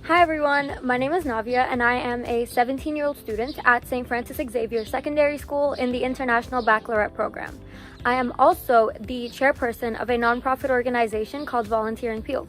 Hi everyone, my name is Navya and I am a 17-year-old student at St. Francis Xavier Secondary School in the International Baccalaureate program. I am also the chairperson of a nonprofit organization called Volunteering Peel.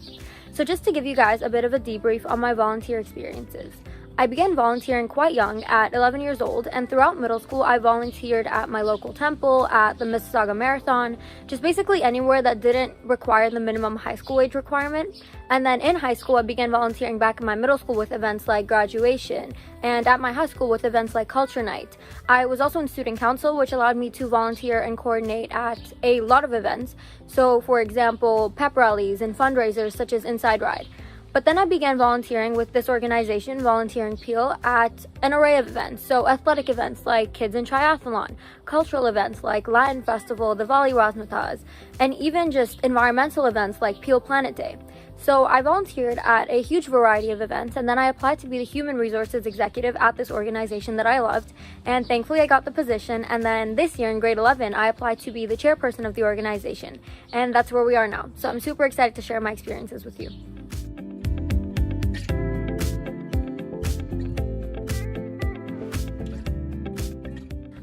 So just to give you guys a bit of a debrief on my volunteer experiences. I began volunteering quite young at 11 years old, and throughout middle school I volunteered at my local temple, at the Mississauga Marathon, just basically anywhere that didn't require the minimum high school age requirement. And then in high school I began volunteering back in my middle school with events like graduation, and at my high school with events like Culture Night. I was also in student council, which allowed me to volunteer and coordinate at a lot of events. So for example, pep rallies and fundraisers such as Inside Ride. But then I began volunteering with this organization, Volunteering Peel, at an array of events. So athletic events like Kids in Triathlon, cultural events like Latin Festival, the Vali Razmataz, and even just environmental events like Peel Planet Day. So I volunteered at a huge variety of events, and then I applied to be the human resources executive at this organization that I loved, and thankfully I got the position. And then this year in grade 11 I applied to be the chairperson of the organization, and that's where we are now. So I'm super excited to share my experiences with you.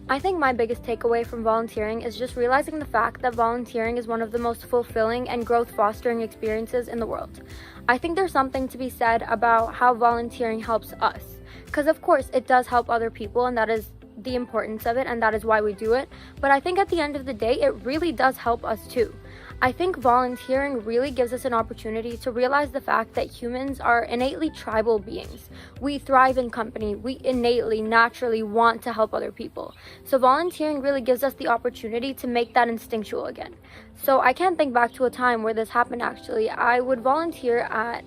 I think my biggest takeaway from volunteering is just realizing the fact that volunteering is one of the most fulfilling and growth-fostering experiences in the world. I think there's something to be said about how volunteering helps us, because of course it does help other people, and that is the importance of it, and that is why we do it. But I think at the end of the day, it really does help us too. I think volunteering really gives us an opportunity to realize the fact that humans are innately tribal beings. We thrive in company. We innately, naturally want to help other people. So volunteering really gives us the opportunity to make that instinctual again. So I can't think back to a time where this happened actually. I would volunteer at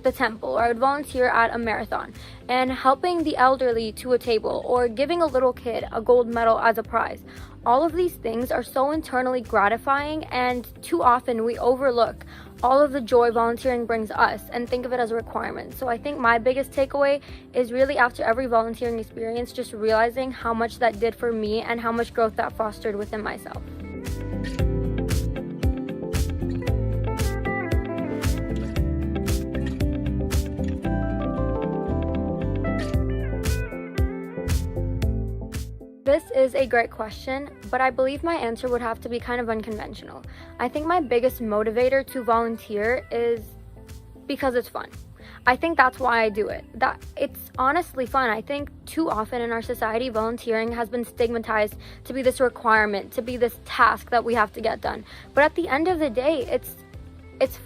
the temple, or I would volunteer at a marathon, and helping the elderly to a table, or giving a little kid a gold medal as a prize. All of these things are so internally gratifying, and too often we overlook all of the joy volunteering brings us and think of it as a requirement. So I think my biggest takeaway is really, after every volunteering experience, just realizing how much that did for me and how much growth that fostered within myself. This is a great question, but I believe my answer would have to be kind of unconventional. I think my biggest motivator to volunteer is because it's fun. I think that's why I do it. That it's honestly fun. I think too often in our society, volunteering has been stigmatized to be this requirement, to be this task that we have to get done. But at the end of the day, it's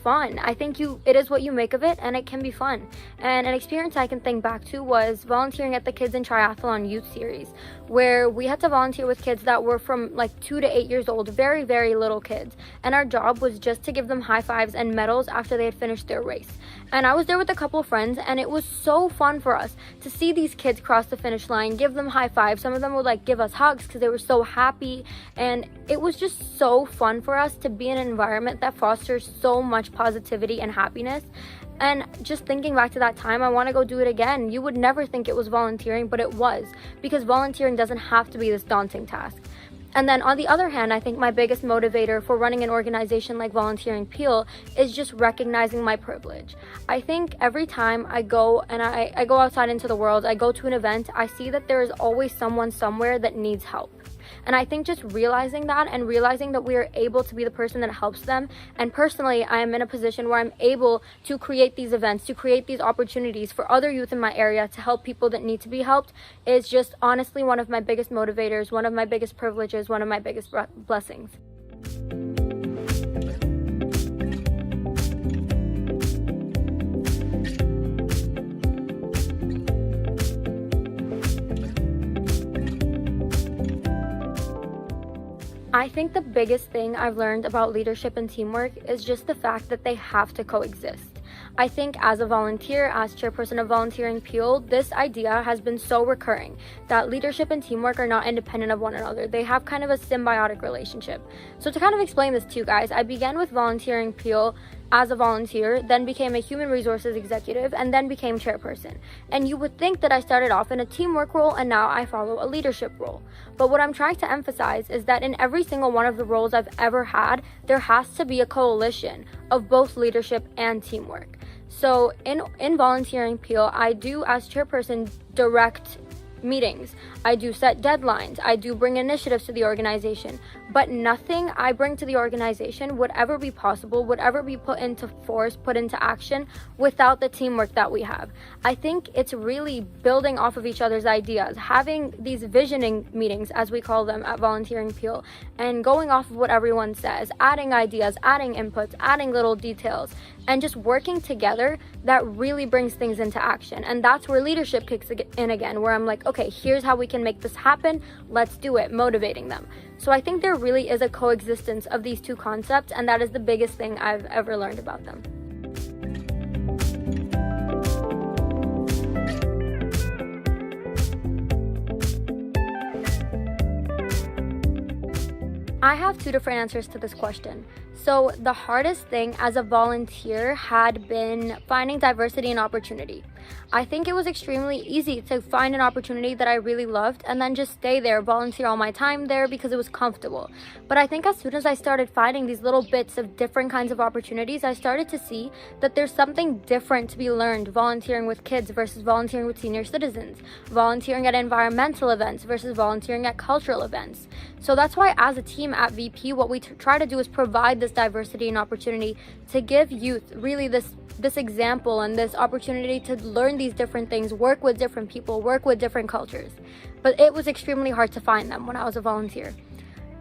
fun. I think it is what you make of it, and it can be fun. And an experience I can think back to was volunteering at the Kids in Triathlon youth series, where we had to volunteer with kids that were from like 2 to 8 years old, very, very little kids. And our job was just to give them high fives and medals after they had finished their race. And I was there with a couple of friends, and it was so fun for us to see these kids cross the finish line, give them high fives. Some of them would like give us hugs because they were so happy. And it was just so fun for us to be in an environment that fosters so much positivity and happiness. And just thinking back to that time, I want to go do it again. You would never think it was volunteering, but it was, because volunteering doesn't have to be this daunting task. And then on the other hand, I think my biggest motivator for running an organization like Volunteering Peel is just recognizing my privilege. I think every time I go and I go outside into the world, I go to an event, I see that there is always someone somewhere that needs help. And I think just realizing that, and realizing that we are able to be the person that helps them. And personally, I am in a position where I'm able to create these events, to create these opportunities for other youth in my area to help people that need to be helped, is just honestly one of my biggest motivators, one of my biggest privileges, one of my biggest blessings. I think the biggest thing I've learned about leadership and teamwork is just the fact that they have to coexist. I think as a volunteer, as chairperson of Volunteering Peel, this idea has been so recurring that leadership and teamwork are not independent of one another. They have kind of a symbiotic relationship. So to kind of explain this to you guys, I began with Volunteering Peel as a volunteer, then became a human resources executive, and then became chairperson. And you would think that I started off in a teamwork role and now I follow a leadership role. But what I'm trying to emphasize is that in every single one of the roles I've ever had, there has to be a coalition of both leadership and teamwork. So in volunteering Peel, I do, as chairperson, direct meetings. I do set deadlines. I do bring initiatives to the organization, but nothing I bring to the organization would ever be possible, would ever be put into force, put into action without the teamwork that we have. I think it's really building off of each other's ideas, having these visioning meetings, as we call them at Volunteering Peel, and going off of what everyone says, adding ideas, adding inputs, adding little details, and just working together. That really brings things into action. And that's where leadership kicks in again, where I'm like, okay, here's how we can make this happen. Let's do it, motivating them. So I think there really is a coexistence of these two concepts, and that is the biggest thing I've ever learned about them. I have two different answers to this question. So the hardest thing as a volunteer had been finding diversity and opportunity. I think it was extremely easy to find an opportunity that I really loved and then just stay there, volunteer all my time there because it was comfortable. But I think as soon as I started finding these little bits of different kinds of opportunities, I started to see that there's something different to be learned volunteering with kids versus volunteering with senior citizens, volunteering at environmental events versus volunteering at cultural events. So that's why as a team at VP, what we try to do is provide this diversity and opportunity to give youth really this example and this opportunity to learn these different things, work with different people, work with different cultures. But it was extremely hard to find them when I was a volunteer.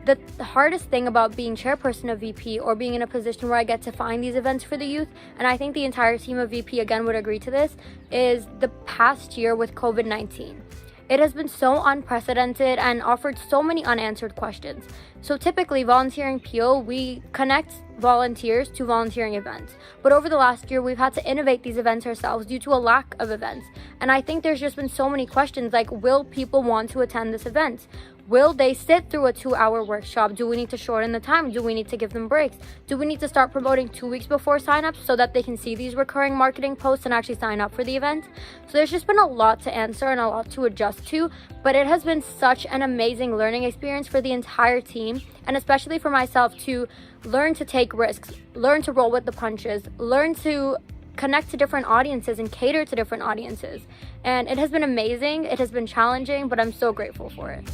The hardest thing about being chairperson of VP or being in a position where I get to find these events for the youth, and I think the entire team of VP again would agree to this, is the past year with COVID-19. It has been so unprecedented and offered so many unanswered questions. So typically, Volunteering Peel, we connect volunteers to volunteering events. But over the last year, we've had to innovate these events ourselves due to a lack of events. And I think there's just been so many questions like, will people want to attend this event? Will they sit through a 2-hour workshop? Do we need to shorten the time? Do we need to give them breaks? Do we need to start promoting 2 weeks before signups so that they can see these recurring marketing posts and actually sign up for the event? So there's just been a lot to answer and a lot to adjust to, but it has been such an amazing learning experience for the entire team, and especially for myself, to learn to take risks, learn to roll with the punches, learn to connect to different audiences and cater to different audiences. And it has been amazing, it has been challenging, but I'm so grateful for it.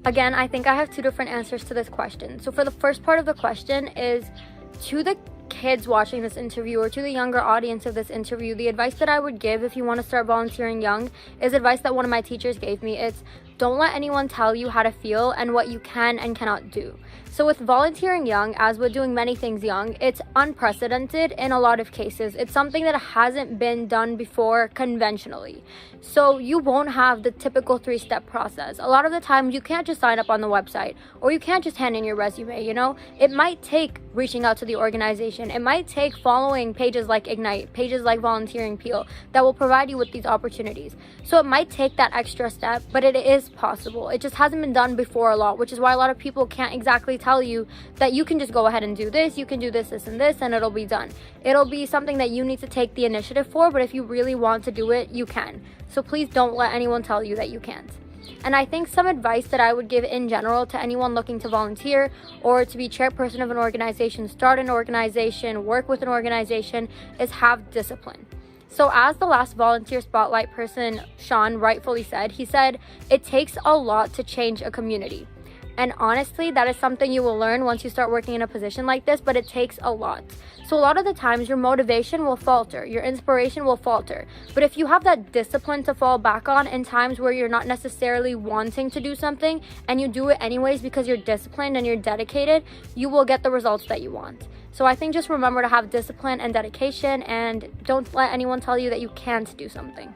Again, I think I have two different answers to this question. So for the first part of the question is, to the kids watching this interview or to the younger audience of this interview, the advice that I would give if you want to start volunteering young is advice that one of my teachers gave me. It's, don't let anyone tell you how to feel and what you can and cannot do. So with volunteering young, as with doing many things young, it's unprecedented in a lot of cases. It's something that hasn't been done before conventionally. So you won't have the typical 3-step process. A lot of the time, you can't just sign up on the website or you can't just hand in your resume, you know? It might take reaching out to the organization. It might take following pages like Ignite, pages like Volunteering Peel that will provide you with these opportunities. So it might take that extra step, but it is possible. It just hasn't been done before a lot, which is why a lot of people can't exactly tell you that you can just go ahead and do this, you can do this, this, and this, and it'll be done. It'll be something that you need to take the initiative for, but if you really want to do it, you can. So please don't let anyone tell you that you can't. And I think some advice that I would give in general to anyone looking to volunteer or to be chairperson of an organization, start an organization, work with an organization, is have discipline. So as the last volunteer spotlight person, Sean, rightfully said, he said, it takes a lot to change a community. And honestly, that is something you will learn once you start working in a position like this, but it takes a lot. So a lot of the times your motivation will falter, your inspiration will falter. But if you have that discipline to fall back on in times where you're not necessarily wanting to do something and you do it anyways because you're disciplined and you're dedicated, you will get the results that you want. So I think just remember to have discipline and dedication, and don't let anyone tell you that you can't do something.